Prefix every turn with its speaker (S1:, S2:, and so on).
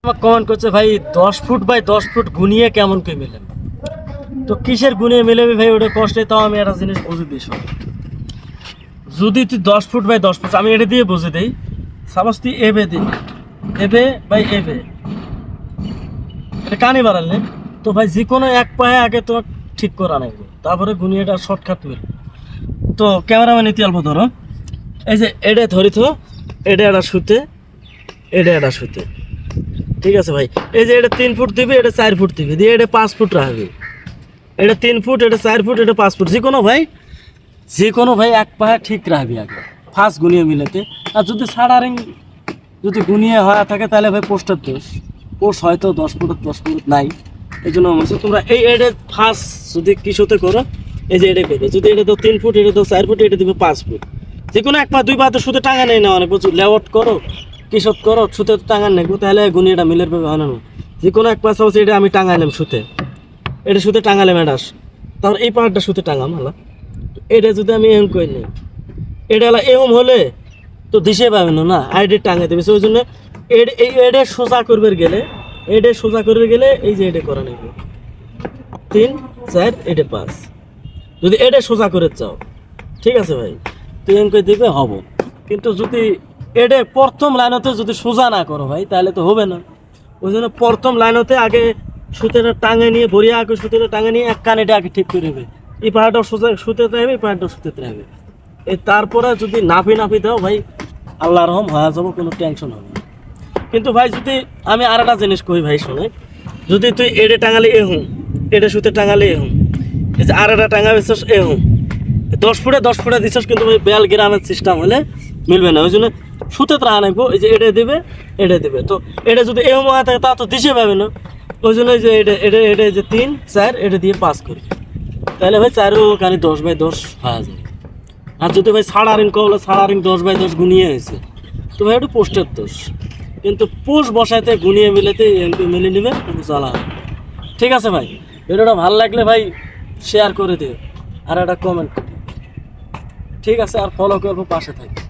S1: আমাকে কমেন্ট করছে ভাই 10 ফুট বাই 10 ফুট গুনিয়ে কেমন করে মিলেন। তো কিসের গুনিয়ে মিলাবি ভাই, ওটা কষ্টে। তাও আমি একটা জিনিস বুঝে দিই শোন। যদি তুই 10 ফুট বাই 10 ফুট, আমি এটা দিয়ে বুঝে দিই। সাপোজ তুই এবে দিবি, এবে বাই এবে, এটা কানি বাড়ালে তো ভাই যে কোনো এক পায়ে আগে তো ঠিক করা লাগবে, তারপরে গুনিয়েটা শর্টকাট মিল। তো ক্যামেরাম্যান ইতি অল্প ধরো, এই যে এডে ধরি তো, এডে একটা শুতে, এডে একটা শুতে, ঠিক আছে ভাই। এই যে এটা 3 ফুট দিবি, এটা 4 ফুট দিবি, দিয়ে এটা 5 ফুট রাখবি। এটা 3 ফুট, এটা 4 ফুট, এটা 5 ফুট, যে কোনো ভাই এক পায়ে ঠিক রাখবি আগে ফার্স্ট গুনিয়ে মিলাতে। আর যদি সাড়ারিং যদি গুনিয়ে হয়ে থাকে তাহলে ভাই পোস্টার দোষ, পোস্ট হয়তো 10 ফুট নাই। এই জন্য বলছি তোমরা এই এডে ফার্স্ট যদি কিসতে করো, এই যে এটা করবে, যদি এটা তো 3 ফুট, এটা তো 4 ফুট, এটা দিবে 5 ফুট। যে কোনো এক পা দুই পা তো সুতে টাঙা নেই না, অনেক প্রচুর লেআউট করো কিসত করো, সুতে তো টাঙান নেই, তাহলে গুনিয়েটা মিলের পাবে হয় না। যে কোনো এক পাশে হচ্ছে এটা আমি টাঙাইলাম সুতে, এটা সুতে টাঙালাম এটা, তারপর এই পাহাড়টা সুতে টাঙাম হলো। এটা যদি আমি এম করি নিই, এটা হলো এম হলে তো দিশে পাবে না, আইডি টাঙাই দেবে। ওই জন্য এই এডে সোজা করবে গেলে, এডে সোজা করবে গেলে এই যে এটা করা নেবে 3 4 এটা 5। যদি এটা সোজা করে চাও, ঠিক আছে ভাই, তুই এম করে দিবে হব। কিন্তু যদি এটা প্রথম লাইনতে যদি সোজা না করো ভাই, তাহলে তো হবে না। ওই জন্য প্রথম লাইনতে আগে সুতেটা টাঙে নিয়ে, ভরিয়া আগে সুতেটা টাঙে নিয়ে এক কান এটা আগে ঠিক করে দেবে। এই পাহাড়টাও সোজা সুতেতে হবে, এই পাহাড়টাও সুতেতে হবে। এই তারপরে যদি নাফি দাও ভাই, আল্লাহ রহম হয়ে যাবো, কোনো টেনশন হবে না। কিন্তু ভাই যদি আমি আর একটা জিনিস কই ভাই শোনে, যদি তুই এডে টাঙালে এ হুম, এডে সুতে টাঙালে এ হুম, এই যে আর একটা টাঙাবে এ হুম, 10 ফুটে দিচ্ছিস, কিন্তু ওই বেল গ্রামের সিস্টেম হলে মিলবে না। ওই জন্য সুতে ত্রাণ আনবো, এই যে এটা দেবে তো এটা যদি এ হুম হয়ে থাকে তা তো দিশে পাবে না। ওই জন্য যে এটা যে 3 4 এটা দিয়ে 5 করি, তাহলে ভাই 4ও কানি 10 বাই 10 হয়ে যায়। আর যদি ভাই সাড়ারিং করলে সাড়ারিং 10 বাই 10 গুনিয়ে হয়েছে, তো ভাই একটু পোস্টের দোষ। কিন্তু পোস্ট বসাইতে গুনিয়ে মিলাতে এমপি মিলিয়ে নেবে, কিন্তু চলা হবে। ঠিক আছে ভাই, ভিডিওটা ভালো লাগলে ভাই শেয়ার করে দিও আর একটা কমেন্ট, ঠিক আছে, আর ফলো করবো, পাশে থাকবে।